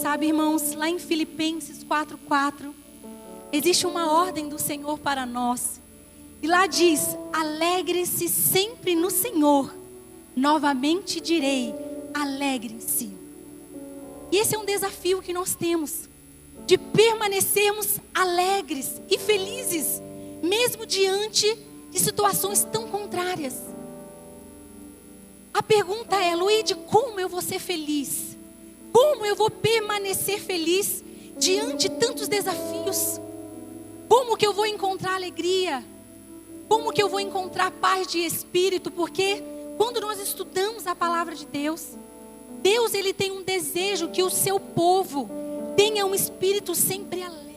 Sabe, irmãos, lá em Filipenses 4:4, existe uma ordem do Senhor para nós. E lá diz: alegre-se sempre no Senhor. Novamente direi, alegrem-se. E esse é um desafio que nós temos, de permanecermos alegres e felizes, mesmo diante de situações tão contrárias. A pergunta é: Luíde, como eu vou ser feliz? Como eu vou permanecer feliz diante de tantos desafios? Como que eu vou encontrar alegria? Como que eu vou encontrar paz de espírito? Porque quando nós estudamos a palavra de Deus, Deus, Ele tem um desejo que o seu povo tenha um espírito sempre alegre,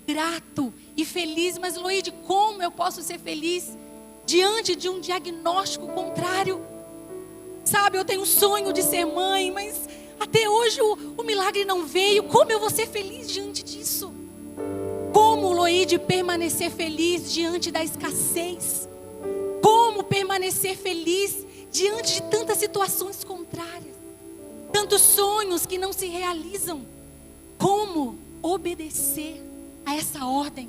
grato e feliz. Mas Luíde, como eu posso ser feliz diante de um diagnóstico contrário? Sabe, eu tenho um sonho de ser mãe, mas até hoje o milagre não veio. Como eu vou ser feliz diante disso? Como, Luíde, permanecer feliz diante da escassez? Como permanecer feliz diante de tantas situações contrárias? Tantos sonhos que não se realizam. Como obedecer a essa ordem?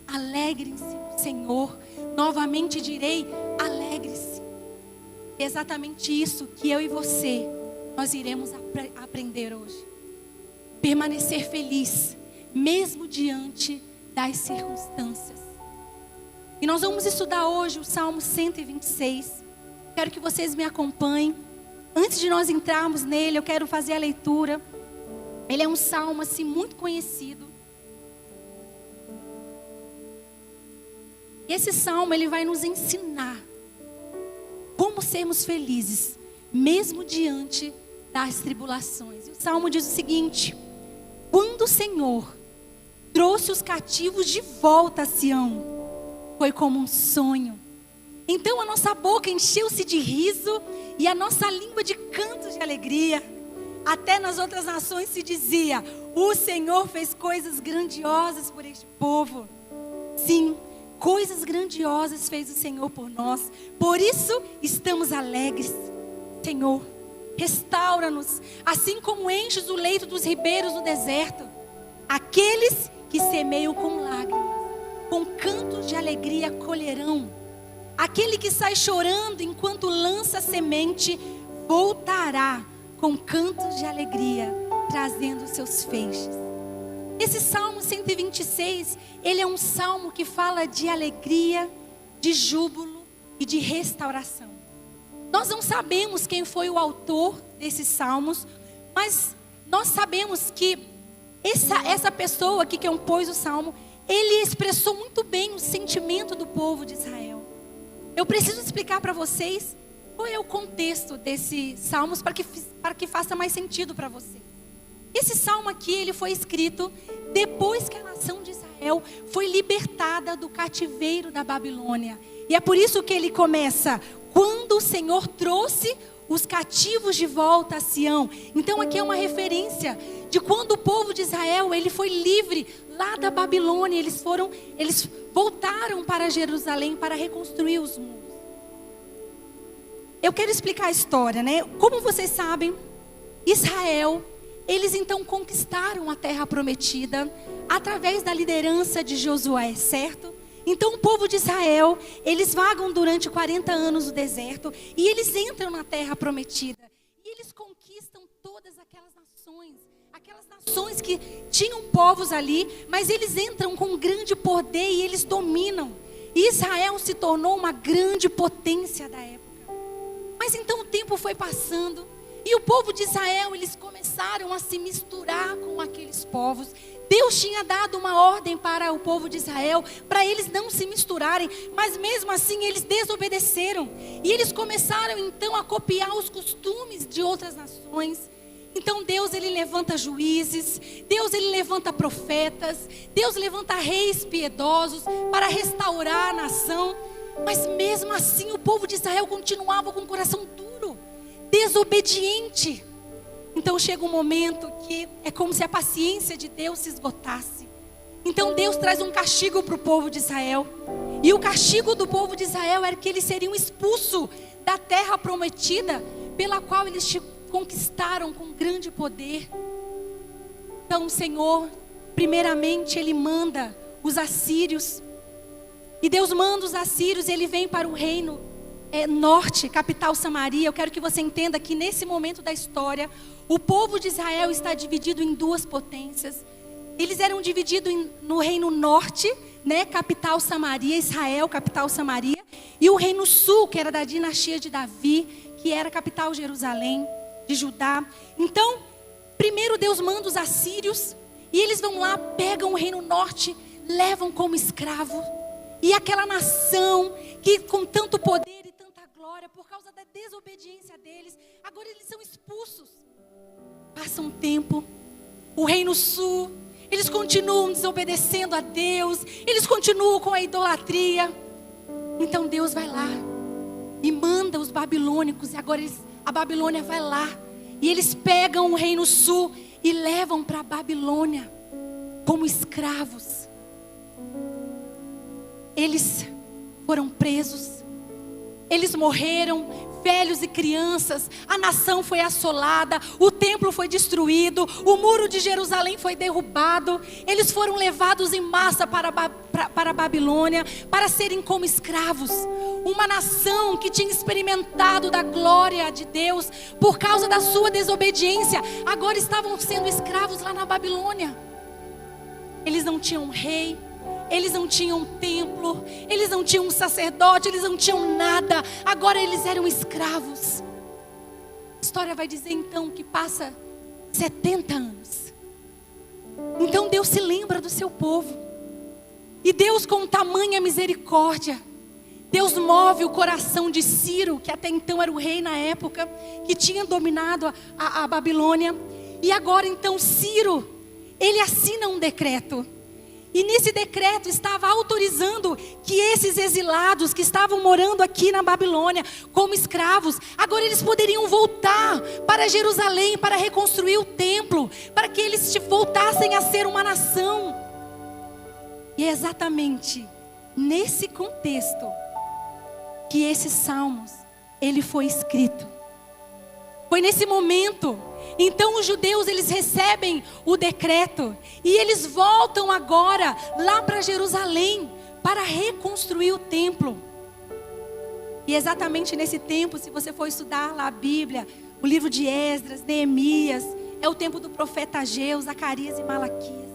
Alegre-se no Senhor. Novamente direi, alegre-se. É exatamente isso que eu e você, nós iremos aprender hoje. Permanecer feliz, mesmo diante das circunstâncias. E nós vamos estudar hoje o Salmo 126. Quero que vocês me acompanhem. Antes de nós entrarmos nele, eu quero fazer a leitura. Ele é um salmo assim muito conhecido. E esse salmo, ele vai nos ensinar como sermos felizes, mesmo diante das tribulações. E o salmo diz o seguinte: quando o Senhor trouxe os cativos de volta a Sião, foi como um sonho. Então a nossa boca encheu-se de riso e a nossa língua de cantos de alegria. Até nas outras nações se dizia: o Senhor fez coisas grandiosas por este povo. Sim, coisas grandiosas fez o Senhor por nós. Por isso estamos alegres. Senhor, restaura-nos, assim como enches o leito dos ribeiros no deserto. Aqueles que semeiam com lágrimas, com cantos de alegria colherão. Aquele que sai chorando enquanto lança a semente, voltará com cantos de alegria, trazendo seus feixes. Esse Salmo 126, ele é um salmo que fala de alegria, de júbilo e de restauração. Nós não sabemos quem foi o autor desses salmos, mas nós sabemos que essa pessoa aqui que compôs o salmo, ele expressou muito bem o sentimento do povo de Israel. Eu preciso explicar para vocês qual é o contexto desses salmos para que faça mais sentido para vocês. Esse salmo aqui, ele foi escrito depois que a nação de Israel foi libertada do cativeiro da Babilônia. E é por isso que ele começa: quando o Senhor trouxe os cativos de volta a Sião. Então aqui é uma referência de quando o povo de Israel, ele foi livre lá da Babilônia. Eles voltaram para Jerusalém para reconstruir os muros. Eu quero explicar a história, né? Como vocês sabem, Israel, eles então conquistaram a terra prometida através da liderança de Josué, certo? Então o povo de Israel, eles vagam durante 40 anos no deserto e eles entram na terra prometida. E eles conquistam todas aquelas nações que tinham povos ali, mas eles entram com um grande poder e eles dominam. E Israel se tornou uma grande potência da época. Mas então o tempo foi passando e o povo de Israel, eles começaram a se misturar com aqueles povos. Deus tinha dado uma ordem para o povo de Israel, para eles não se misturarem, mas mesmo assim eles desobedeceram. E eles começaram então a copiar os costumes de outras nações. Então Deus, ele levanta juízes, Deus, ele levanta profetas, Deus levanta reis piedosos para restaurar a nação. Mas mesmo assim o povo de Israel continuava com o coração duro, desobediente. Então chega um momento que é como se a paciência de Deus se esgotasse. Então Deus traz um castigo para o povo de Israel. E o castigo do povo de Israel era que eles seriam expulsos da terra prometida, pela qual eles conquistaram com grande poder. Então o Senhor, primeiramente, Ele manda os assírios. E Deus manda os assírios e Ele vem para o reino norte, capital Samaria. Eu quero que você entenda que nesse momento da história, o povo de Israel está dividido em duas potências. Eles eram divididos no reino norte, né, capital Samaria, Israel, capital Samaria. E o reino sul, que era da dinastia de Davi, que era capital Jerusalém, de Judá. Então, primeiro Deus manda os assírios. E eles vão lá, pegam o reino norte, levam como escravo. E aquela nação que com tanto poder e tanta glória, por causa da desobediência deles, agora eles são expulsos. Passa um tempo, o reino sul, eles continuam desobedecendo a Deus, eles continuam com a idolatria. Então Deus vai lá e manda os babilônicos, e agora a Babilônia vai lá, e eles pegam o reino sul e levam para a Babilônia como escravos. Eles foram presos, eles morreram, velhos e crianças, a nação foi assolada, o templo foi destruído, o muro de Jerusalém foi derrubado, eles foram levados em massa para a Babilônia, para serem como escravos. Uma nação que tinha experimentado da glória de Deus, por causa da sua desobediência, agora estavam sendo escravos lá na Babilônia. Eles não tinham rei, eles não tinham templo, eles não tinham um sacerdote, eles não tinham nada. Agora eles eram escravos. A história vai dizer então que passa 70 anos. Então Deus se lembra do seu povo. E Deus, com tamanha misericórdia, Deus move o coração de Ciro, que até então era o rei na época, que tinha dominado a Babilônia. E agora então Ciro, ele assina um decreto. E nesse decreto estava autorizando que esses exilados que estavam morando aqui na Babilônia como escravos, agora eles poderiam voltar para Jerusalém para reconstruir o templo, para que eles voltassem a ser uma nação. E é exatamente nesse contexto que esses salmos, ele foi escrito. Foi nesse momento. Então os judeus, eles recebem o decreto e eles voltam agora lá para Jerusalém para reconstruir o templo. E exatamente nesse tempo, se você for estudar lá a Bíblia, o livro de Esdras, Neemias, é o tempo do profeta Ageu, Zacarias e Malaquias.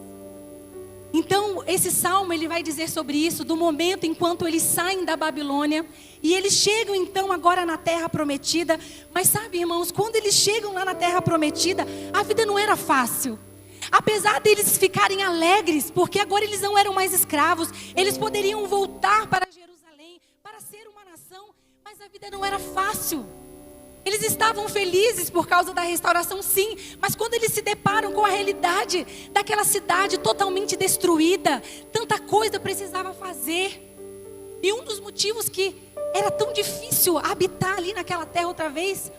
Então esse salmo, ele vai dizer sobre isso, do momento enquanto eles saem da Babilônia e eles chegam então agora na terra prometida. Mas sabe, irmãos, quando eles chegam lá na terra prometida, a vida não era fácil. Apesar deles ficarem alegres, porque agora eles não eram mais escravos, eles poderiam voltar para Jerusalém, para ser uma nação, mas a vida não era fácil. Eles estavam felizes por causa da restauração, sim, mas quando eles se deparam com a realidade daquela cidade totalmente destruída, tanta coisa precisava fazer. E um dos motivos que era tão difícil habitar ali naquela terra outra vez,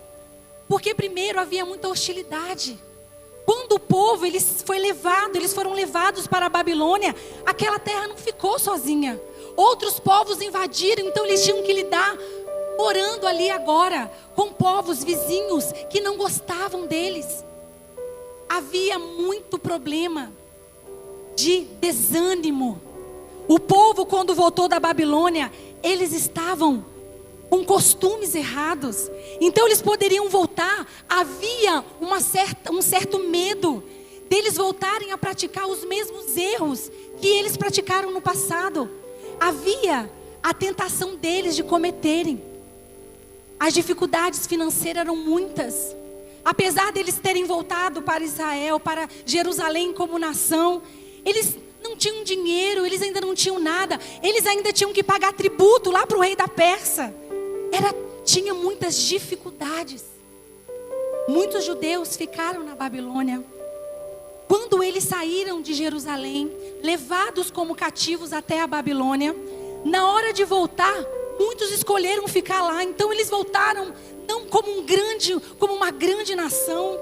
porque primeiro havia muita hostilidade. Quando o povo eles foram levados para a Babilônia, aquela terra não ficou sozinha. Outros povos invadiram, então eles tinham que lidar morando ali agora com povos vizinhos que não gostavam deles. Havia muito problema de desânimo. O povo, quando voltou da Babilônia, eles estavam com costumes errados. Então eles poderiam voltar. Havia um certo medo deles voltarem a praticar os mesmos erros que eles praticaram no passado. Havia a tentação deles de cometerem. As dificuldades financeiras eram muitas. Apesar deles terem voltado para Israel, para Jerusalém como nação, eles não tinham dinheiro, eles ainda não tinham nada. Eles ainda tinham que pagar tributo lá para o rei da Pérsia. Tinha muitas dificuldades. Muitos judeus ficaram na Babilônia. Quando eles saíram de Jerusalém, levados como cativos até a Babilônia, na hora de voltar, muitos escolheram ficar lá. Então eles voltaram não como uma grande nação.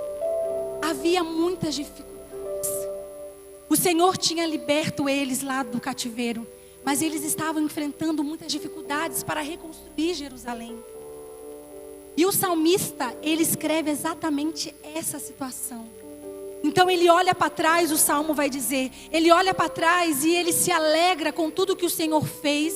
Havia muitas dificuldades. O Senhor tinha liberto eles lá do cativeiro, mas eles estavam enfrentando muitas dificuldades para reconstruir Jerusalém. E o salmista, ele escreve exatamente essa situação. Então ele olha para trás, o Salmo vai dizer, ele olha para trás e ele se alegra com tudo que o Senhor fez.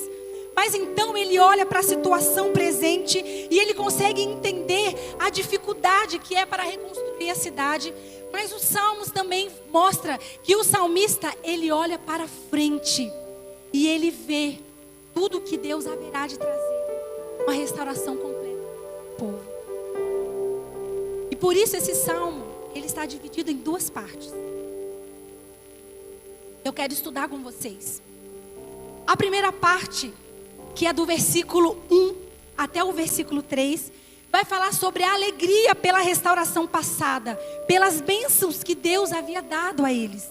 Mas então ele olha para a situação presente e ele consegue entender a dificuldade que é para reconstruir a cidade. Mas os Salmos também mostra que o salmista, ele olha para frente e ele vê tudo que Deus haverá de trazer, uma restauração completa do povo. E por isso esse Salmo, ele está dividido em duas partes. Eu quero estudar com vocês. A primeira parte, que é do versículo 1 até o versículo 3, vai falar sobre a alegria pela restauração passada, pelas bênçãos que Deus havia dado a eles.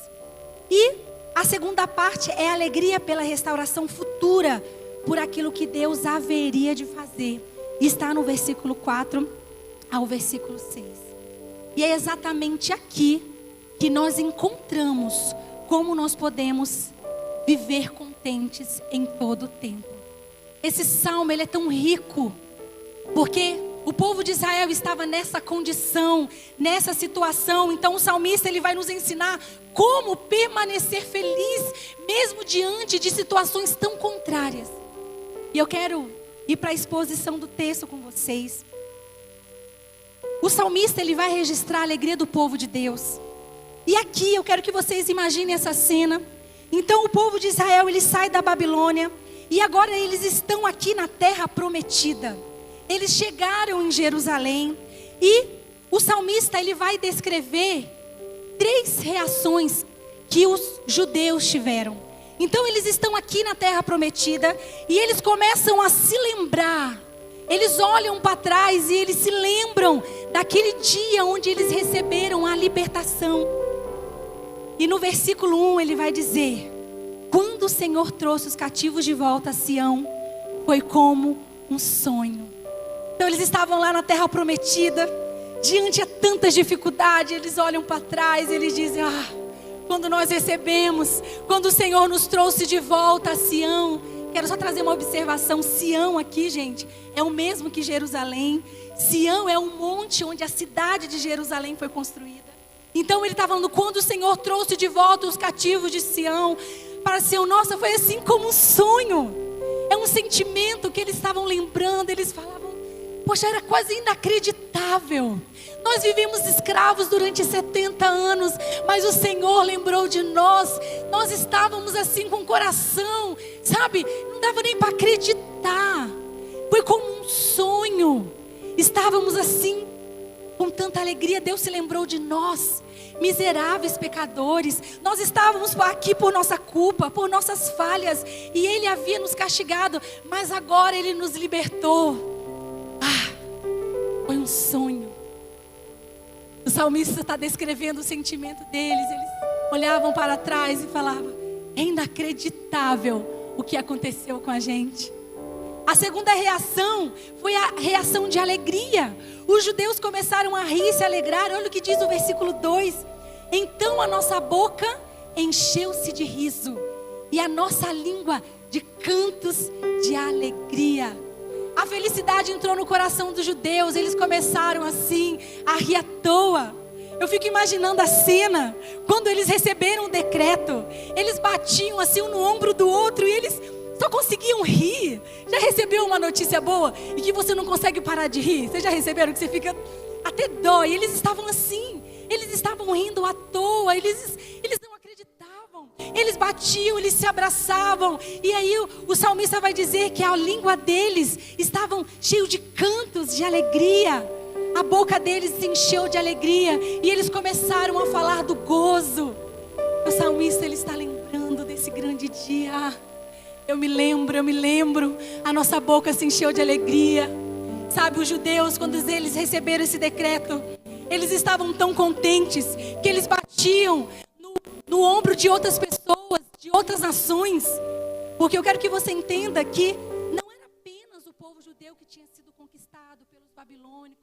E a segunda parte é a alegria pela restauração futura, por aquilo que Deus haveria de fazer. E está no versículo 4 ao versículo 6. E é exatamente aqui que nós encontramos como nós podemos viver contentes em todo o tempo. Esse salmo, ele é tão rico, porque o povo de Israel estava nessa condição, nessa situação. Então o salmista, ele vai nos ensinar como permanecer feliz, mesmo diante de situações tão contrárias. E eu quero ir para a exposição do texto com vocês. O salmista, ele vai registrar a alegria do povo de Deus. E aqui eu quero que vocês imaginem essa cena. Então o povo de Israel, ele sai da Babilônia. E agora eles estão aqui na terra prometida. Eles chegaram em Jerusalém. E o salmista, ele vai descrever 3 reações que os judeus tiveram. Então eles estão aqui na terra prometida. E eles começam a se lembrar. Eles olham para trás e eles se lembram daquele dia onde eles receberam a libertação. E no versículo 1 ele vai dizer: quando o Senhor trouxe os cativos de volta a Sião, foi como um sonho. Então eles estavam lá na terra prometida, diante de tantas dificuldades, eles olham para trás e eles dizem: quando nós recebemos, quando o Senhor nos trouxe de volta a Sião. Quero só trazer uma observação. Sião aqui, gente, é o mesmo que Jerusalém. Sião é um monte onde a cidade de Jerusalém foi construída. Então ele está falando, quando o Senhor trouxe de volta os cativos de Sião para Sião, nossa, foi assim como um sonho. É um sentimento que eles estavam lembrando. Eles falavam, poxa, era quase inacreditável. Nós vivemos escravos durante 70 anos, mas o Senhor lembrou de nós. Nós estávamos assim com o coração, sabe? Não dava nem para acreditar. Foi como um sonho. Estávamos assim, com tanta alegria. Deus se lembrou de nós, miseráveis pecadores. Nós estávamos aqui por nossa culpa, por nossas falhas, e Ele havia nos castigado, mas agora Ele nos libertou. Foi um sonho. O salmista está descrevendo o sentimento deles. Eles olhavam para trás e falavam, é inacreditável o que aconteceu com a gente. A segunda reação foi a reação de alegria. Os judeus começaram a rir e se alegrar. Olha o que diz o versículo 2. Então a nossa boca encheu-se de riso e a nossa língua de cantos de alegria. A felicidade entrou no coração dos judeus. Eles começaram assim a rir à toa. Eu fico imaginando a cena quando eles receberam o decreto. Eles batiam assim um no ombro do outro e eles só conseguiam rir. Já recebeu uma notícia boa e que você não consegue parar de rir? Vocês já receberam que você fica até dói? Eles estavam assim, eles estavam rindo à toa. Eles não acreditavam. Eles batiam, eles se abraçavam. E aí o salmista vai dizer que a língua deles estavam cheio de cantos de alegria. A boca deles se encheu de alegria e eles começaram a falar do gozo. O salmista, ele está lembrando desse grande dia. Eu me lembro, a nossa boca se encheu de alegria. Sabe, os judeus, quando eles receberam esse decreto, eles estavam tão contentes que eles batiam no ombro de outras pessoas, de outras nações. Porque eu quero que você entenda que não era apenas o povo judeu que tinha sido conquistado pelos babilônicos,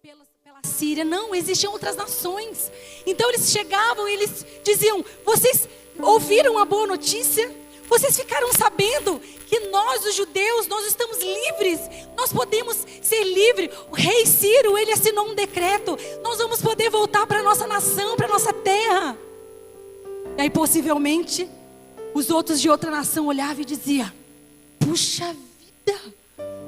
pela Síria. Não, existiam outras nações. Então eles chegavam e eles diziam, vocês ouviram a boa notícia? Vocês ficaram sabendo que que nós, os judeus, nós estamos livres. Nós podemos ser livres. O rei Ciro, ele assinou um decreto. Nós vamos poder voltar para a nossa nação, para a nossa terra. E aí possivelmente, os outros de outra nação olhavam e diziam: puxa vida,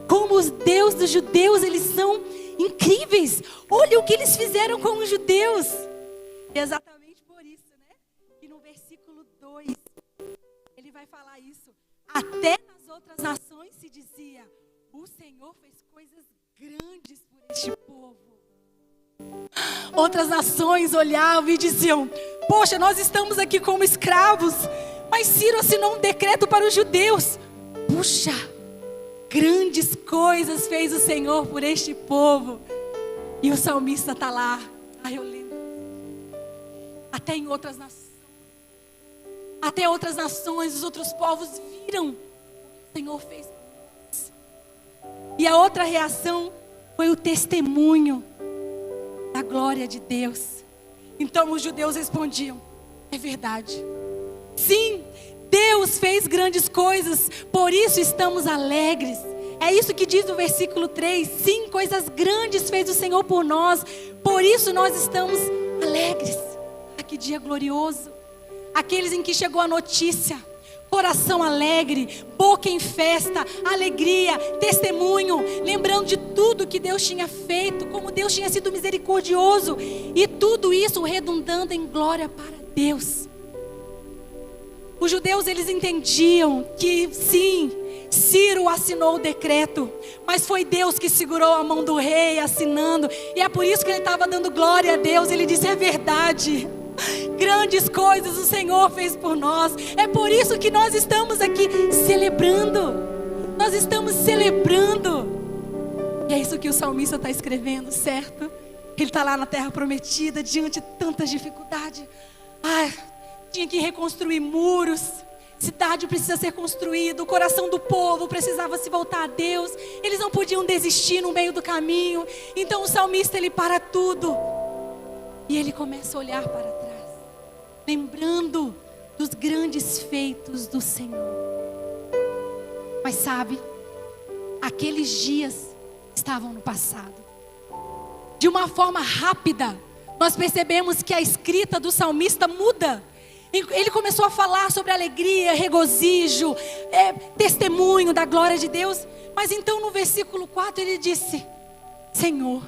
como os deuses dos judeus, eles são incríveis. Olha o que eles fizeram com os judeus. E é exatamente por isso, né? Que no versículo 2, ele vai falar isso. Até nas outras nações se dizia: o Senhor fez coisas grandes por este povo. Outras nações olhavam e diziam: poxa, nós estamos aqui como escravos, mas Ciro assinou um decreto para os judeus. Puxa, grandes coisas fez o Senhor por este povo. E o salmista está lá. Eu lembro. Até em outras nações. Até outras nações, os outros povos viram o que o Senhor fez por nós. E a outra reação foi o testemunho da glória de Deus. Então os judeus respondiam: é verdade. Sim, Deus fez grandes coisas, por isso estamos alegres. É isso que diz o versículo 3. Sim, coisas grandes fez o Senhor por nós, por isso nós estamos alegres. Ah, que dia glorioso. Aqueles em que chegou a notícia, coração alegre, boca em festa, alegria, testemunho, lembrando de tudo que Deus tinha feito, como Deus tinha sido misericordioso, e tudo isso redundando em glória para Deus. Os judeus, eles entendiam que sim, Ciro assinou o decreto, mas foi Deus que segurou a mão do rei assinando, e é por isso que ele estava dando glória a Deus. Ele disse: é verdade, grandes coisas o Senhor fez por nós. É por isso que nós estamos aqui celebrando. Nós estamos celebrando. E é isso que o salmista está escrevendo, certo? Ele está lá na terra prometida, diante de tantas dificuldades. Tinha que reconstruir muros. Cidade precisa ser construída. O coração do povo precisava se voltar a Deus. Eles não podiam desistir no meio do caminho. Então o salmista, ele para tudo. E ele começa a olhar para trás, lembrando dos grandes feitos do Senhor. Mas sabe, aqueles dias estavam no passado. De uma forma rápida, nós percebemos que a escrita do salmista muda. Ele começou a falar sobre alegria, regozijo, testemunho da glória de Deus. Mas então no versículo 4 ele disse: Senhor,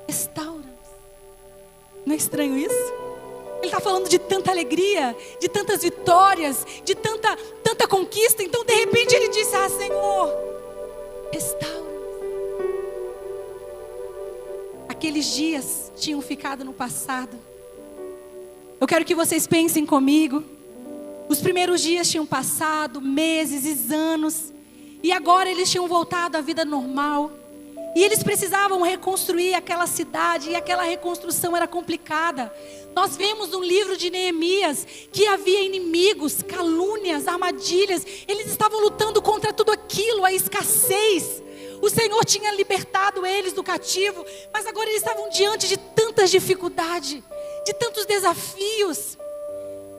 restaura. Não é estranho isso? Ele está falando de tanta alegria, de tantas vitórias, de tanta conquista. Então de repente ele disse: Senhor, restaura. Aqueles dias tinham ficado no passado. Eu quero que vocês pensem comigo. Os primeiros dias tinham passado, meses e anos, e agora eles tinham voltado à vida normal. E eles precisavam reconstruir aquela cidade, e aquela reconstrução era complicada. Nós vemos no livro de Neemias que havia inimigos, calúnias, armadilhas. Eles estavam lutando contra tudo aquilo, a escassez. O Senhor tinha libertado eles do cativo, mas agora eles estavam diante de tantas dificuldades, de tantos desafios.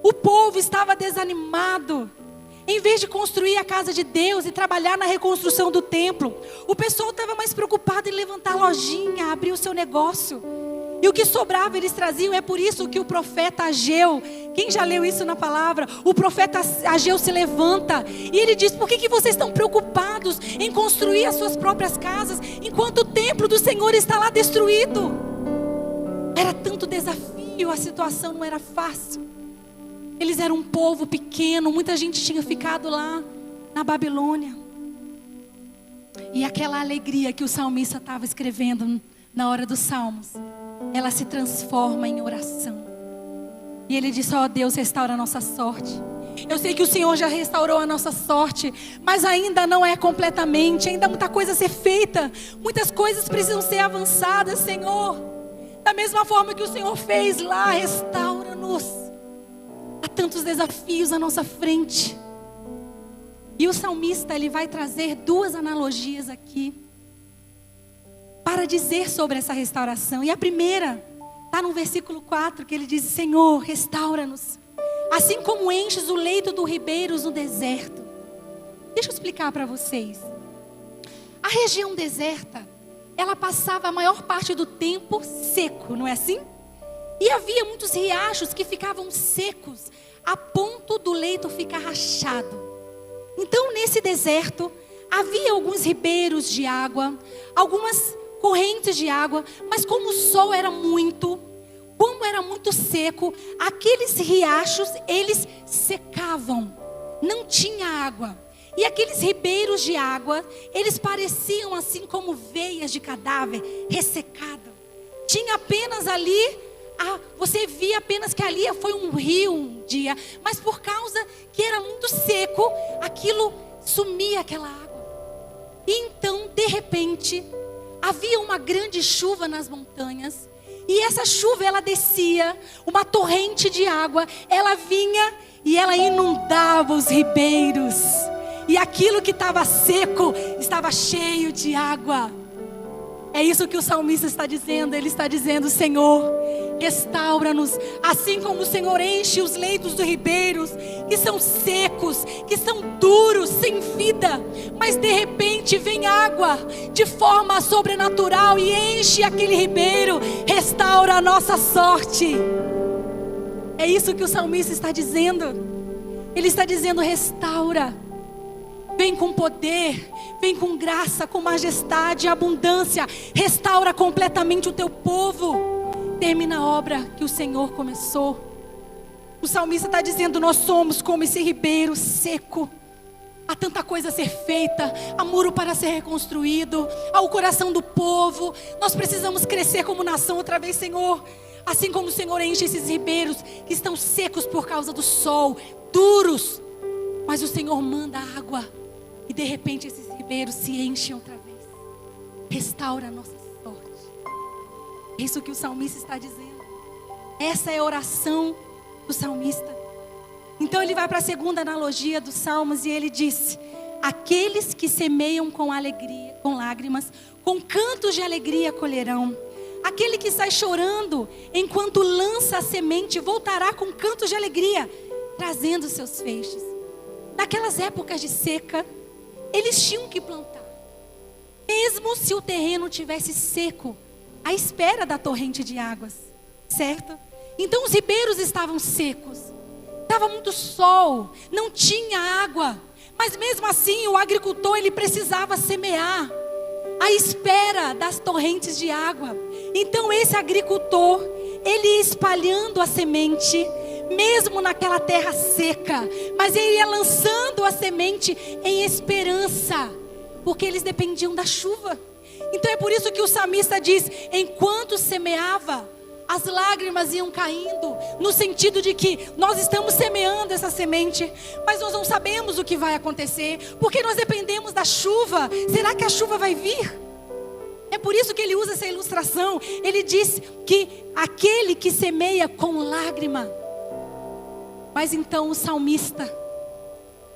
O povo estava desanimado. Em vez de construir a casa de Deus e trabalhar na reconstrução do templo, o pessoal estava mais preocupado em levantar lojinha, abrir o seu negócio. E o que sobrava eles traziam. É por isso que o profeta Ageu, quem já leu isso na palavra? O profeta Ageu se levanta e ele diz: por que vocês estão preocupados em construir as suas próprias casas, enquanto o templo do Senhor está lá destruído? Era tanto desafio, a situação não era fácil. Eles eram um povo pequeno, muita gente tinha ficado lá na Babilônia. E aquela alegria que o salmista estava escrevendo na hora dos salmos, ela se transforma em oração. E ele disse: Deus, restaura a nossa sorte. Eu sei que o Senhor já restaurou a nossa sorte, mas ainda não é completamente. Ainda há muita coisa a ser feita. Muitas coisas precisam ser avançadas, Senhor. Da mesma forma que o Senhor fez lá, restaura-nos. Há tantos desafios à nossa frente. E o salmista, ele vai trazer duas analogias aqui para dizer sobre essa restauração. E a primeira está no versículo 4, que ele diz: Senhor, restaura-nos, assim como enches o leito dos ribeiros no deserto. Deixa eu explicar para vocês. A região deserta, ela passava a maior parte do tempo seco, não é assim? E havia muitos riachos que ficavam secos, a ponto do leito ficar rachado. Então, nesse deserto, havia alguns ribeiros de água, algumas correntes de água, mas como o sol era muito, como era muito seco, aqueles riachos, eles secavam, não tinha água. E aqueles ribeiros de água, eles pareciam assim como veias de cadáver, ressecado. Tinha apenas ali, você via apenas que ali foi um rio um dia, mas por causa que era muito seco, aquilo sumia aquela água. E então, de repente, havia uma grande chuva nas montanhas, e essa chuva ela descia, uma torrente de água, ela vinha e ela inundava os ribeiros. E aquilo que estava seco estava cheio de água. É isso que o salmista está dizendo. Ele está dizendo: Senhor, restaura-nos, assim como o Senhor enche os leitos dos ribeiros, que são secos, que são duros, sem vida. Mas de repente vem água de forma sobrenatural e enche aquele ribeiro, restaura a nossa sorte. É isso que o salmista está dizendo. Ele está dizendo: restaura. Vem com poder, vem com graça, com majestade, abundância. Restaura completamente o teu povo. Termina a obra que o Senhor começou. O salmista está dizendo: nós somos como esse ribeiro seco. Há tanta coisa a ser feita, há muro para ser reconstruído, há o coração do povo. Nós precisamos crescer como nação outra vez, Senhor. Assim como o Senhor enche esses ribeiros que estão secos por causa do sol, duros. Mas o Senhor manda água. E de repente esses ribeiros se enchem outra vez. Restaura a nossa sorte. É isso que o salmista está dizendo. Essa é a oração do salmista. Então ele vai para a segunda analogia dos salmos e ele diz: aqueles que semeiam com alegria, com lágrimas, com cantos de alegria colherão. Aquele que sai chorando enquanto lança a semente voltará com cantos de alegria, trazendo seus feixes. Naquelas épocas de seca, eles tinham que plantar. Mesmo se o terreno tivesse seco, à espera da torrente de águas, certo? Então os ribeiros estavam secos. Estava muito sol, não tinha água. Mas mesmo assim o agricultor ele precisava semear à espera das torrentes de água. Então esse agricultor, ele ia espalhando a semente, mesmo naquela terra seca, mas ele ia lançando a semente em esperança, porque eles dependiam da chuva. Então é por isso que o salmista diz: enquanto semeava, as lágrimas iam caindo, no sentido de que nós estamos semeando essa semente, mas nós não sabemos o que vai acontecer, porque nós dependemos da chuva. Será que a chuva vai vir? É por isso que ele usa essa ilustração. Ele diz que aquele que semeia com lágrima. Mas então o salmista,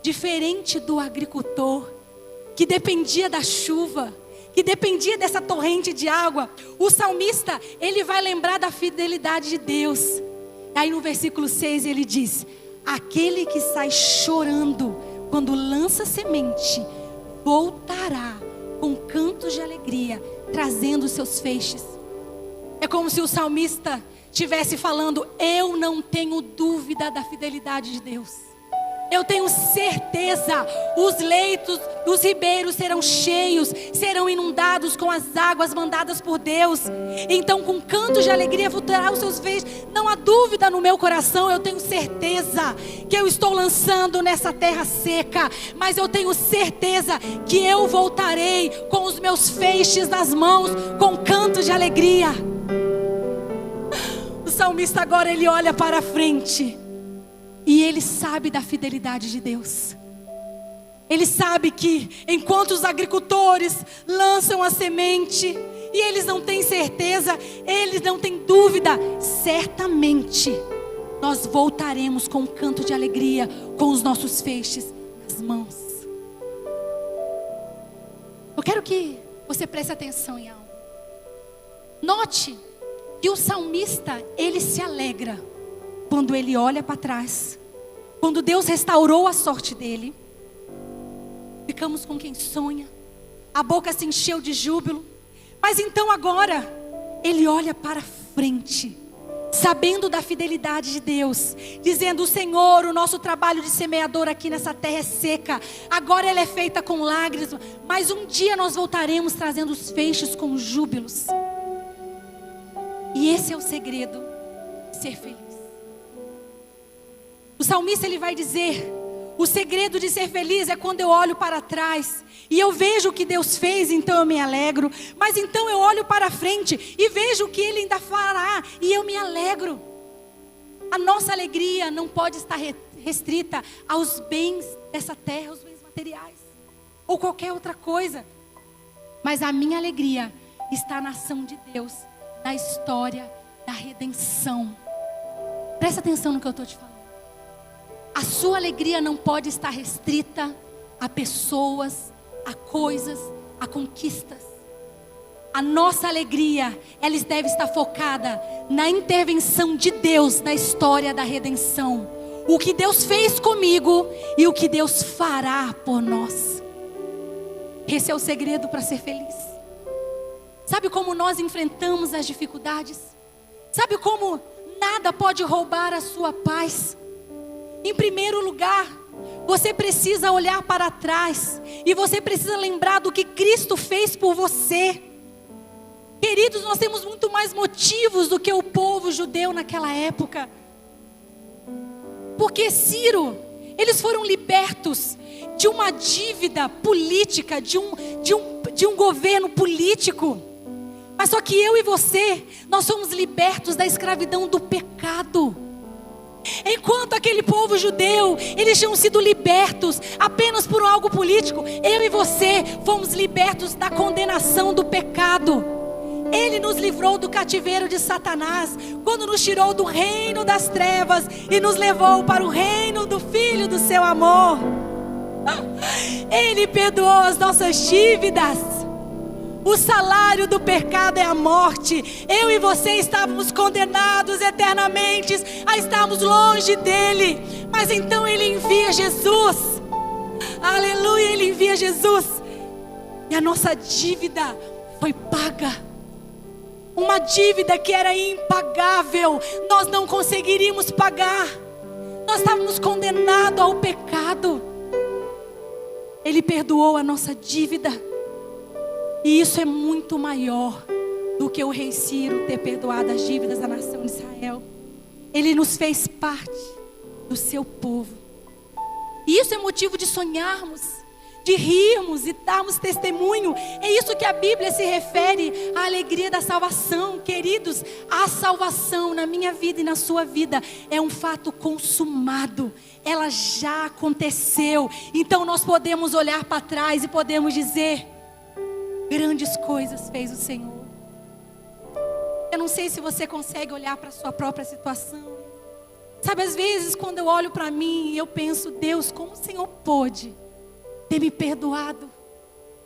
diferente do agricultor, que dependia da chuva, que dependia dessa torrente de água, o salmista, ele vai lembrar da fidelidade de Deus. Aí no versículo 6 ele diz: aquele que sai chorando quando lança semente, voltará com cantos de alegria, trazendo seus feixes. É como se o salmista estivesse falando: eu não tenho dúvida da fidelidade de Deus. Eu tenho certeza, os leitos dos ribeiros serão cheios, serão inundados com as águas mandadas por Deus. Então com cantos de alegria voltará os seus feixes. Não há dúvida no meu coração, eu tenho certeza que eu estou lançando nessa terra seca, mas eu tenho certeza que eu voltarei com os meus feixes nas mãos, com cantos de alegria. O salmista agora ele olha para a frente e ele sabe da fidelidade de Deus. Ele sabe que enquanto os agricultores lançam a semente e eles não têm certeza, eles não têm dúvida, certamente nós voltaremos com um canto de alegria, com os nossos feixes nas mãos. Eu quero que você preste atenção em algo. Note que o salmista, ele se alegra quando ele olha para trás, quando Deus restaurou a sorte dele. ficamos com quem sonha. A boca se encheu de júbilo. Mas então agora, ele olha para frente, sabendo da fidelidade de Deus, dizendo: o Senhor, o nosso trabalho de semeador aqui nessa terra é seca, agora ela é feita com lágrimas, mas um dia nós voltaremos trazendo os feixes com júbilos. E esse é o segredo de ser feliz. O salmista, ele vai dizer: o segredo de ser feliz é quando eu olho para trás e eu vejo o que Deus fez, então eu me alegro. Mas então eu olho para frente e vejo o que Ele ainda fará e eu me alegro. A nossa alegria não pode estar restrita aos bens dessa terra, aos bens materiais, ou qualquer outra coisa. Mas a minha alegria está na ação de Deus, na história da redenção. Presta atenção no que eu estou te falando. A sua alegria não pode estar restrita a pessoas, a coisas, a conquistas. A nossa alegria, ela deve estar focada na intervenção de Deus na história da redenção. O que Deus fez comigo e o que Deus fará por nós. Esse é o segredo para ser feliz. Sabe como nós enfrentamos as dificuldades? Sabe como nada pode roubar a sua paz? Em primeiro lugar, você precisa olhar para trás e você precisa lembrar do que Cristo fez por você. Queridos, nós temos muito mais motivos do que o povo judeu naquela época. Porque Ciro, eles foram libertos de uma dívida política, de um governo político. Mas só que eu e você, nós somos libertos da escravidão do pecado. Enquanto aquele povo judeu, eles tinham sido libertos apenas por algo político, eu e você fomos libertos da condenação do pecado. Ele nos livrou do cativeiro de Satanás, quando nos tirou do reino das trevas e nos levou para o reino do Filho do seu amor. Ele perdoou as nossas dívidas. O salário do pecado é a morte. Eu e você estávamos condenados eternamente a estarmos longe dele. Mas então ele envia Jesus. Aleluia, ele envia Jesus. E a nossa dívida foi paga. Uma dívida que era impagável. Nós não conseguiríamos pagar. Nós estávamos condenados ao pecado. Ele perdoou a nossa dívida. E isso é muito maior do que o rei Ciro ter perdoado as dívidas da nação de Israel. Ele nos fez parte do seu povo. E isso é motivo de sonharmos, de rirmos e darmos testemunho. É isso que a Bíblia se refere à alegria da salvação. Queridos, a salvação na minha vida e na sua vida é um fato consumado. Ela já aconteceu. Então nós podemos olhar para trás e podemos dizer: grandes coisas fez o Senhor. Eu não sei se você consegue olhar para a sua própria situação. Sabe, às vezes quando eu olho para mim, eu penso: Deus, como o Senhor pôde ter me perdoado?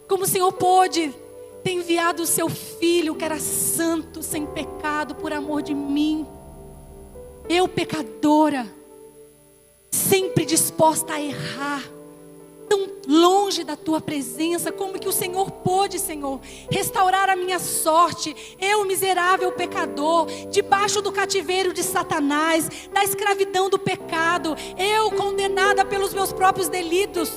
Como o Senhor pôde ter enviado o seu Filho, que era santo, sem pecado, por amor de mim? Eu, pecadora, sempre disposta a errar, tão longe da tua presença. Como que o Senhor pôde, Senhor, restaurar a minha sorte? Eu, miserável pecador, debaixo do cativeiro de Satanás, da escravidão do pecado, eu condenada pelos meus próprios delitos,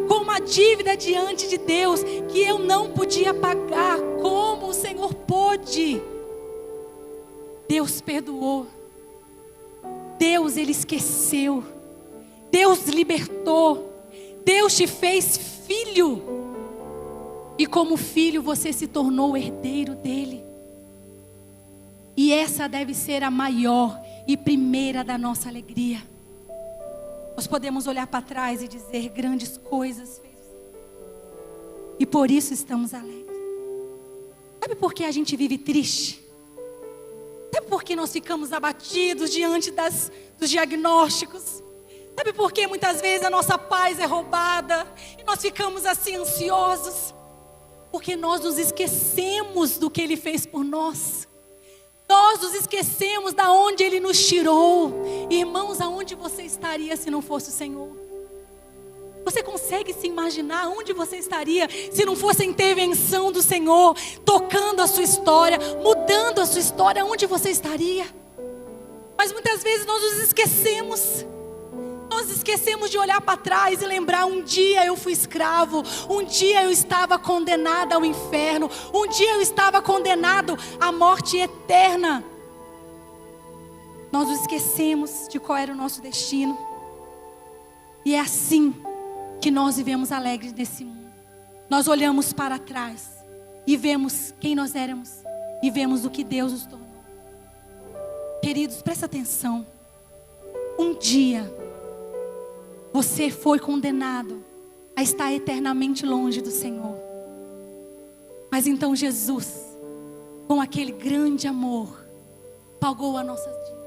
com uma dívida diante de Deus que eu não podia pagar. Como o Senhor pôde? Deus perdoou. Deus, Ele esqueceu. Deus libertou. Deus te fez filho. E como filho você se tornou herdeiro dele. E essa deve ser a maior e primeira da nossa alegria. Nós podemos olhar para trás e dizer: grandes coisas fez o Senhor. E por isso estamos alegres. Sabe por que a gente vive triste? Sabe por que nós ficamos abatidos diante dos diagnósticos? Sabe por que muitas vezes a nossa paz é roubada e nós ficamos assim ansiosos? Porque nós nos esquecemos do que Ele fez por nós. Nós nos esquecemos da onde Ele nos tirou. Irmãos, aonde você estaria se não fosse o Senhor? Você consegue se imaginar onde você estaria se não fosse a intervenção do Senhor, tocando a sua história, mudando a sua história? Onde você estaria? Mas muitas vezes nós nos esquecemos. Nós esquecemos de olhar para trás e lembrar: um dia eu fui escravo, um dia eu estava condenado ao inferno, um dia eu estava condenado à morte eterna. Nós nos esquecemos de qual era o nosso destino. E é assim que nós vivemos alegres nesse mundo. Nós olhamos para trás e vemos quem nós éramos e vemos o que Deus nos tornou. Queridos, presta atenção. Um dia você foi condenado a estar eternamente longe do Senhor. Mas então Jesus, com aquele grande amor, pagou a nossa dívida.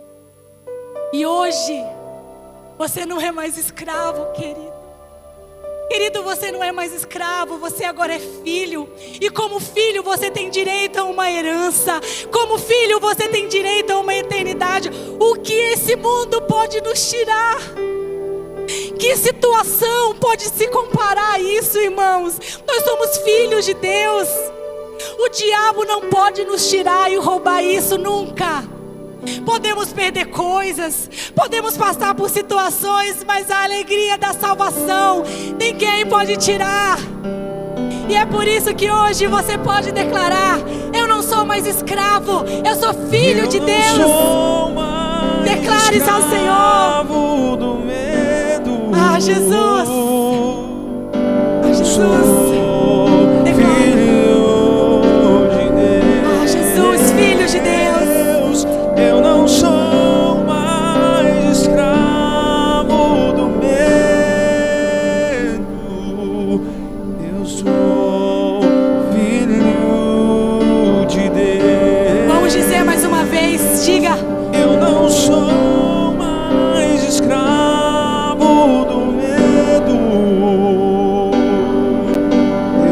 E hoje você não é mais escravo, querido. Querido, você não é mais escravo, você agora é filho. E como filho você tem direito a uma herança. Como filho você tem direito a uma eternidade. O que esse mundo pode nos tirar? Que situação pode se comparar a isso, irmãos? Nós somos filhos de Deus. O diabo não pode nos tirar e roubar isso nunca. Podemos perder coisas, podemos passar por situações, mas a alegria da salvação ninguém pode tirar. E é por isso que hoje você pode declarar: eu não sou mais escravo, eu sou filho de Deus. Declare isso ao Senhor. Do medo. Ah, Jesus. Ah, Jesus. Filho de Deus. Eu não sou mais escravo do medo. Eu sou filho de Deus. Vamos dizer mais uma vez, diga. Eu não sou mais escravo do medo.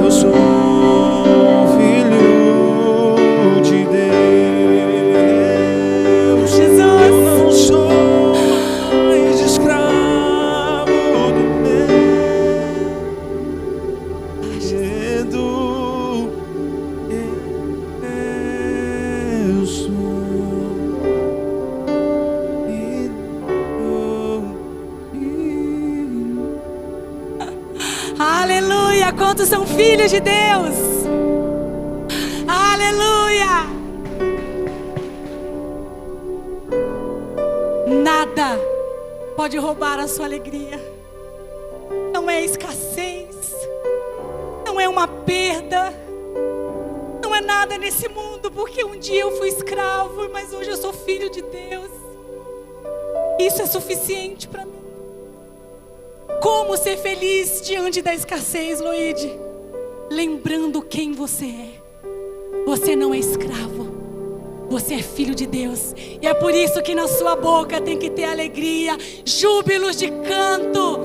Eu sou filho de Deus. Jesus. Eu não sou mais escravo do medo. Eu sou. Aleluia, quantos são filhos de Deus? Aleluia. Nada pode roubar a sua alegria. Não é escassez, não é uma perda, não é nada nesse mundo, porque um dia eu fui escravo, mas hoje eu sou filho de Deus. Isso é suficiente para mim. Como ser feliz diante da escassez, Loide? Lembrando quem você é. Você não é escravo, você é filho de Deus. E é por isso que na sua boca tem que ter alegria, júbilos de canto.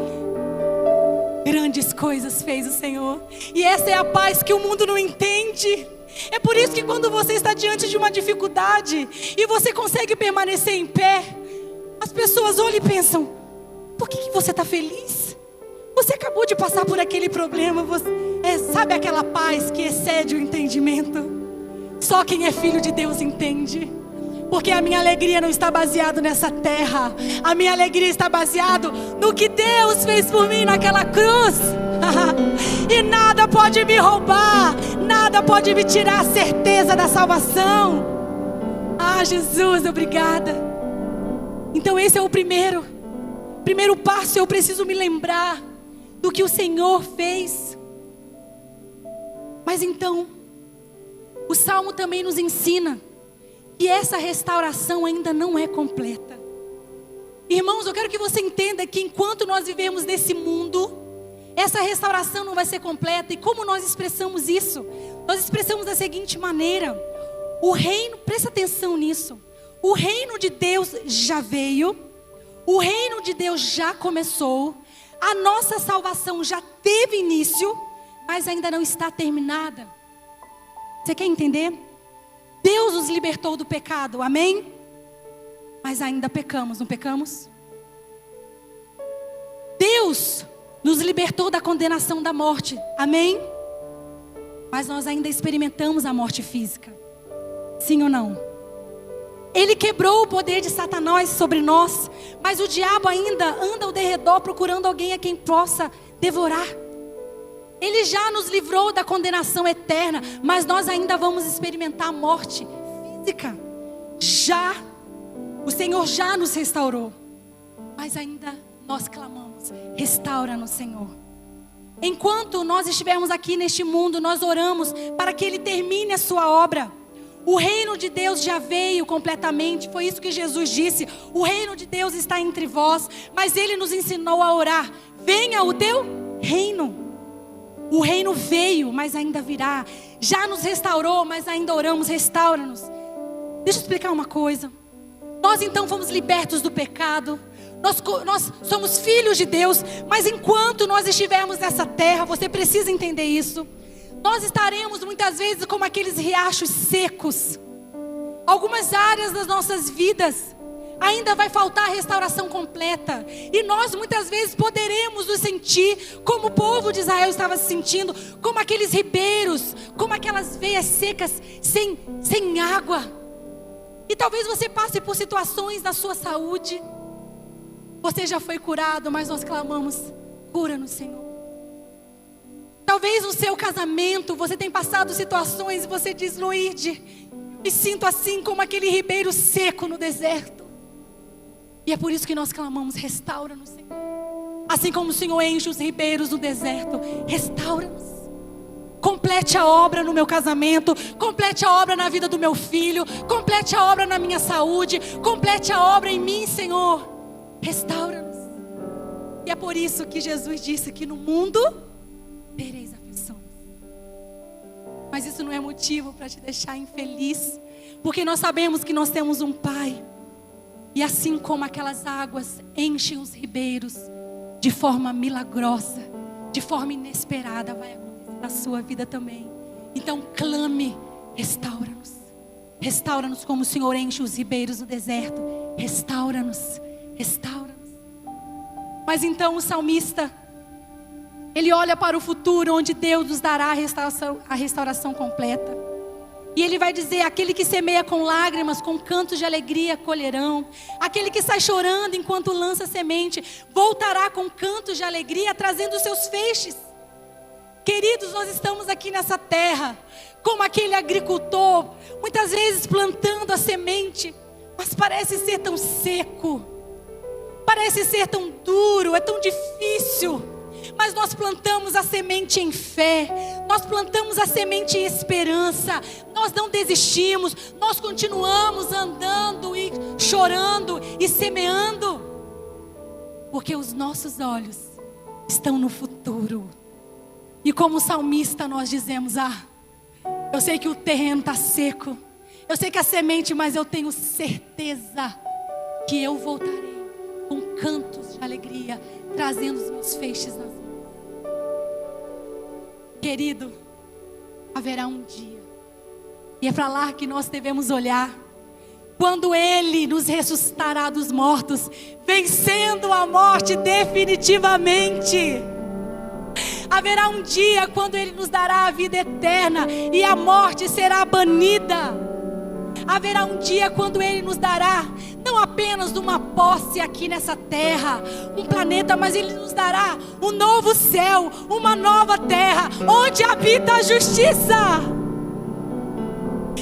Grandes coisas fez o Senhor. E essa é a paz que o mundo não entende. É por isso que quando você está diante de uma dificuldade e você consegue permanecer em pé, as pessoas olham e pensam: por que você está feliz? Você acabou de passar por aquele problema. Sabe aquela paz que excede o entendimento? Só quem é filho de Deus entende. Porque a minha alegria não está baseada nessa terra. A minha alegria está baseada no que Deus fez por mim naquela cruz. E nada pode me roubar, nada pode me tirar a certeza da salvação. Ah, Jesus, obrigada. Então esse é o primeiro passo. Eu preciso me lembrar do que o Senhor fez. Mas então, o Salmo também nos ensina que essa restauração ainda não é completa. Irmãos, eu quero que você entenda que enquanto nós vivemos nesse mundo, essa restauração não vai ser completa. E como nós expressamos isso? Nós expressamos da seguinte maneira: o reino, presta atenção nisso, o reino de Deus já veio, o reino de Deus já começou, a nossa salvação já teve início, mas ainda não está terminada. Você quer entender? Deus nos libertou do pecado, amém? Mas ainda pecamos, não pecamos? Deus nos libertou da condenação da morte. Amém? Mas nós ainda experimentamos a morte física. Sim ou não? Ele quebrou o poder de Satanás sobre nós, mas o diabo ainda anda ao derredor procurando alguém a quem possa devorar. Ele já nos livrou da condenação eterna, mas nós ainda vamos experimentar a morte física. O Senhor já nos restaurou, mas ainda nós clamamos: restaura-nos, Senhor. Enquanto nós estivermos aqui neste mundo, nós oramos para que Ele termine a sua obra. O reino de Deus já veio completamente, foi isso que Jesus disse: o reino de Deus está entre vós. Mas Ele nos ensinou a orar: venha o teu reino. O reino veio, mas ainda virá. Já nos restaurou, mas ainda oramos: restaura-nos. Deixa eu explicar uma coisa. Nós então fomos libertos do pecado. Nós somos filhos de Deus. Mas enquanto nós estivermos nessa terra, você precisa entender isso, nós estaremos muitas vezes como aqueles riachos secos. Algumas áreas das nossas vidas ainda vai faltar a restauração completa. E nós muitas vezes poderemos nos sentir como o povo de Israel estava se sentindo, como aqueles ribeiros, como aquelas veias secas, sem água. E talvez você passe por situações na sua saúde. Você já foi curado, mas nós clamamos: cura-nos, Senhor. Talvez no seu casamento você tenha passado situações e você diz: Luíde, me sinto assim como aquele ribeiro seco no deserto. E é por isso que nós clamamos: restaura-nos, Senhor. Assim como o Senhor enche os ribeiros no deserto, restaura-nos. Complete a obra no meu casamento, complete a obra na vida do meu filho, complete a obra na minha saúde, complete a obra em mim, Senhor. Restaura-nos. E é por isso que Jesus disse que no mundo tereis aflições. Mas isso não é motivo para te deixar infeliz, porque nós sabemos que nós temos um Pai. E assim como aquelas águas enchem os ribeiros de forma milagrosa, de forma inesperada, vai acontecer na sua vida também. Então clame: restaura-nos. Restaura-nos como o Senhor enche os ribeiros no deserto. Restaura-nos, restaura-nos. Mas então o salmista, ele olha para o futuro, onde Deus nos dará a restauração completa. E ele vai dizer: aquele que semeia com lágrimas, com cantos de alegria colherão. Aquele que sai chorando enquanto lança semente, voltará com cantos de alegria, trazendo os seus feixes. Queridos, nós estamos aqui nessa terra, como aquele agricultor, muitas vezes plantando a semente, mas parece ser tão seco, parece ser tão duro, é tão difícil. Mas nós plantamos a semente em fé, nós plantamos a semente em esperança, nós não desistimos, nós continuamos andando e chorando e semeando, porque os nossos olhos estão no futuro. E como salmista nós dizemos: eu sei que o terreno está seco, eu sei que a semente, mas eu tenho certeza que eu voltarei com cantos de alegria, trazendo os meus feixes nas mãos. Querido, haverá um dia, e é para lá que nós devemos olhar, quando Ele nos ressuscitará dos mortos, vencendo a morte definitivamente. Haverá um dia quando Ele nos dará a vida eterna e a morte será banida. Haverá um dia quando Ele nos dará não apenas uma posse aqui nessa terra, um planeta, mas Ele nos dará um novo céu, uma nova terra, onde habita a justiça.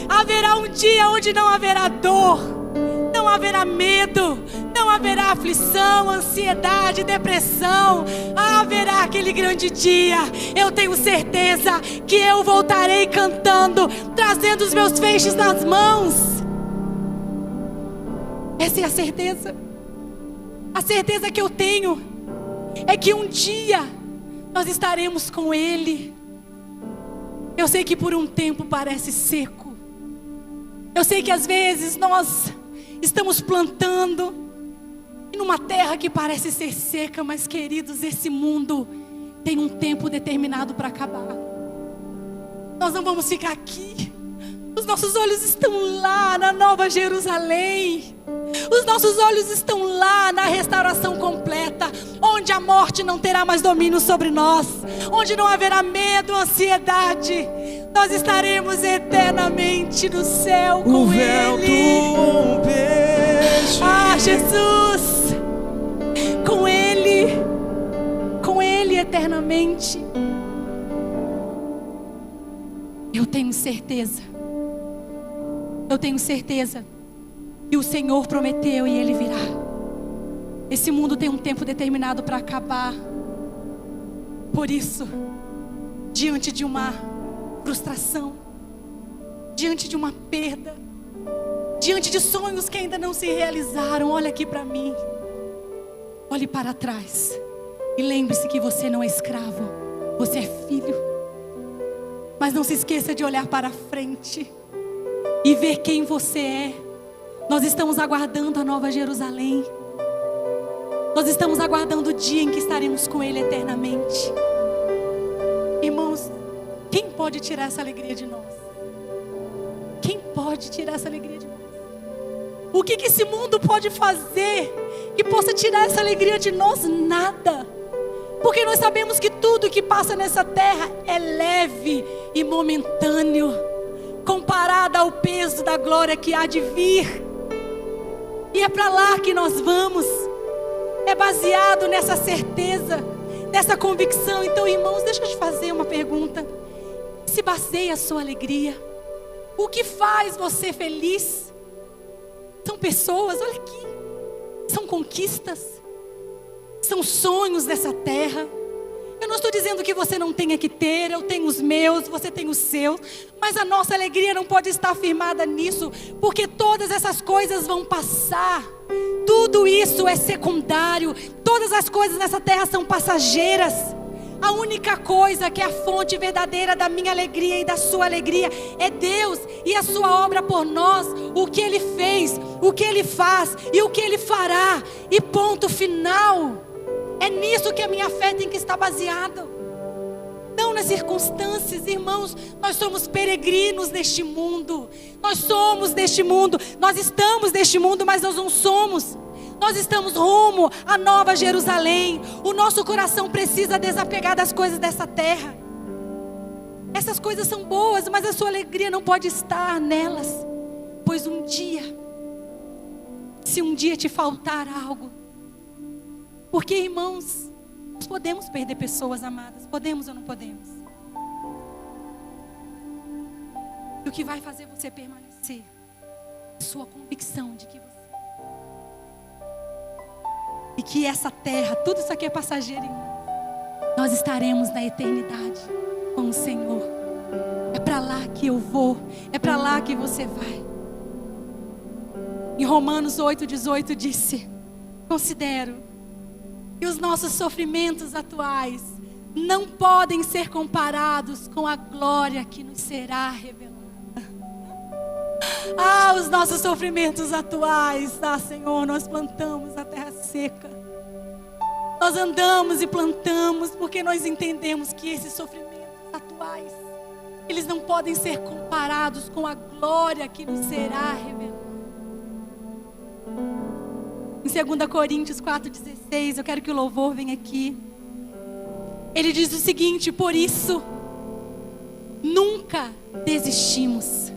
Haverá um dia onde não haverá dor, não haverá medo, não haverá aflição, ansiedade, depressão. Haverá aquele grande dia. Eu tenho certeza que eu voltarei cantando, trazendo os meus feixes nas mãos. Essa é a certeza. A certeza que eu tenho é que um dia nós estaremos com Ele. Eu sei que por um tempo parece seco. Eu sei que às vezes nós estamos plantando e numa terra que parece ser seca, mas queridos, esse mundo tem um tempo determinado para acabar. Nós não vamos ficar aqui. Os nossos olhos estão lá na Nova Jerusalém. Os nossos olhos estão lá na restauração completa, onde a morte não terá mais domínio sobre nós, onde não haverá medo, ansiedade. Nós estaremos eternamente no céu com O véu tu Ele. rompeste. Ah, Jesus, com Ele eternamente. Eu tenho certeza que o Senhor prometeu e Ele virá. Esse mundo tem um tempo determinado para acabar. Por isso, diante de uma frustração, diante de uma perda, diante de sonhos que ainda não se realizaram, olha aqui para mim. Olhe para trás e lembre-se que você não é escravo, você é filho. Mas não se esqueça de olhar para frente e ver quem você é. Nós estamos aguardando a Nova Jerusalém. Nós estamos aguardando o dia em que estaremos com Ele eternamente. Irmãos, quem pode tirar essa alegria de nós? Quem pode tirar essa alegria de nós? O que esse mundo pode fazer que possa tirar essa alegria de nós? Nada. Porque nós sabemos que tudo que passa nessa terra é leve e momentâneo, comparado ao peso da glória que há de vir. E é para lá que nós vamos. É baseado nessa certeza, nessa convicção. Então, irmãos, deixa eu te fazer uma pergunta. Se baseia a sua alegria? O que faz você feliz? São pessoas, olha aqui. São conquistas. São sonhos dessa terra. Eu não estou dizendo que você não tenha que ter. Eu tenho os meus, você tem os seus. Mas a nossa alegria não pode estar firmada nisso, porque todas essas coisas vão passar. Tudo isso é secundário. Todas as coisas nessa terra são passageiras. A única coisa que é a fonte verdadeira da minha alegria e da sua alegria é Deus e a sua obra por nós. O que Ele fez, o que Ele faz e o que Ele fará. E ponto final. É nisso que a minha fé tem que estar baseada. Não nas circunstâncias, irmãos. Nós somos peregrinos neste mundo. Nós somos deste mundo. Nós estamos neste mundo, mas nós não somos. Nós estamos rumo à Nova Jerusalém. O nosso coração precisa desapegar das coisas dessa terra. Essas coisas são boas, mas a sua alegria não pode estar nelas. Pois um dia, se um dia te faltar algo, porque, irmãos, nós podemos perder pessoas amadas. Podemos ou não podemos? E o que vai fazer você permanecer? A sua convicção de que você... E que essa terra, tudo isso aqui é passageiro, irmão. Nós estaremos na eternidade com o Senhor. É para lá que eu vou. É para lá que você vai. Em Romanos 8,18 disse: considero que os nossos sofrimentos atuais não podem ser comparados com a glória que nos será revelada. Ah, os nossos sofrimentos atuais, ah, Senhor, nós plantamos a terra seca. Nós andamos e plantamos porque nós entendemos que esses sofrimentos atuais, eles não podem ser comparados com a glória que nos será revelada. Em 2 Coríntios 4,16, eu quero que o louvor venha aqui. Ele diz o seguinte: por isso, nunca desistimos.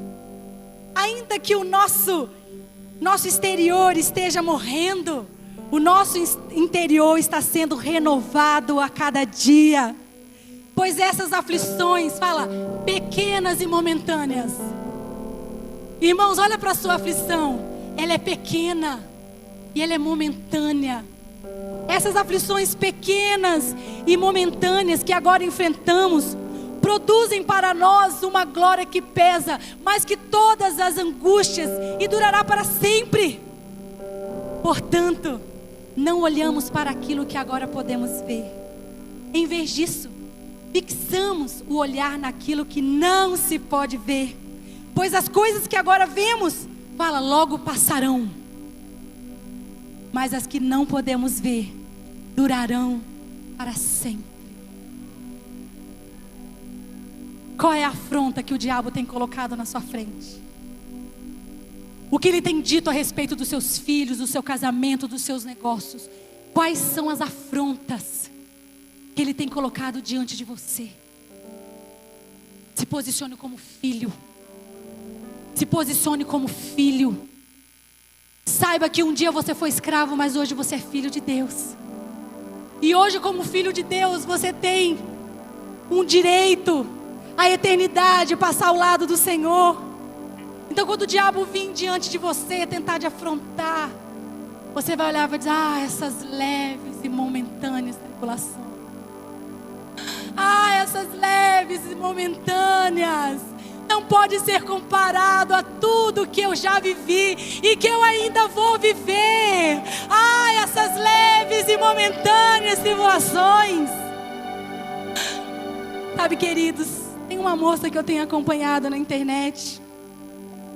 Ainda que o nosso exterior esteja morrendo, o nosso interior está sendo renovado a cada dia. Pois essas aflições, fala, pequenas e momentâneas. Irmãos, olha para a sua aflição. Ela é pequena e ela é momentânea. Essas aflições pequenas e momentâneas que agora enfrentamos produzem para nós uma glória que pesa mais que todas as angústias e durará para sempre. Portanto, não olhamos para aquilo que agora podemos ver. Em vez disso, fixamos o olhar naquilo que não se pode ver. Pois as coisas que agora vemos, fala, logo passarão. Mas as que não podemos ver, durarão para sempre. Qual é a afronta que o diabo tem colocado na sua frente? O que ele tem dito a respeito dos seus filhos, do seu casamento, dos seus negócios? Quais são as afrontas que Ele tem colocado diante de você? Se posicione como filho. Se posicione como filho. Saiba que um dia você foi escravo, mas hoje você é filho de Deus. E hoje, como filho de Deus, você tem um direito à eternidade, passar ao lado do Senhor. Então, quando o diabo vir diante de você, tentar te afrontar, você vai olhar e vai dizer: ah, essas leves e momentâneas tribulações. Ah, essas leves e momentâneas não pode ser comparado a tudo que eu já vivi e que eu ainda vou viver. Ah, essas leves e momentâneas tribulações. Sabe, queridos, tem uma moça que eu tenho acompanhado na internet.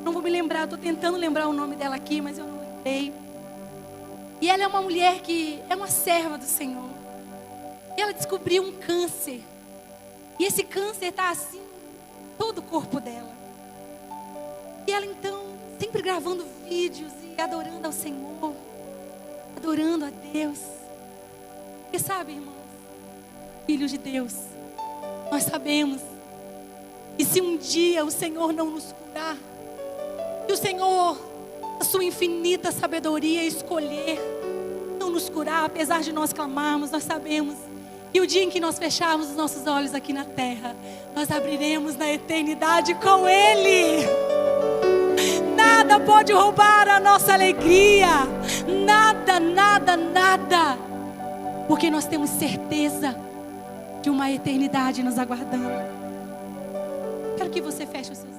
Não vou me lembrar, estou tentando lembrar o nome dela aqui, mas eu não lembrei. E ela é uma mulher que é uma serva do Senhor. E ela descobriu um câncer. E esse câncer está assim, todo o corpo dela. E ela então, sempre gravando vídeos e adorando ao Senhor. Adorando a Deus. Porque sabe, irmãos, filhos de Deus, nós sabemos. E se um dia o Senhor não nos curar, e o Senhor, a sua infinita sabedoria, escolher não nos curar, apesar de nós clamarmos, nós sabemos. E o dia em que nós fecharmos os nossos olhos aqui na terra, nós abriremos na eternidade com Ele. Nada pode roubar a nossa alegria. Nada, nada, nada. Porque nós temos certeza de uma eternidade nos aguardando. Quero que você feche os seus olhos.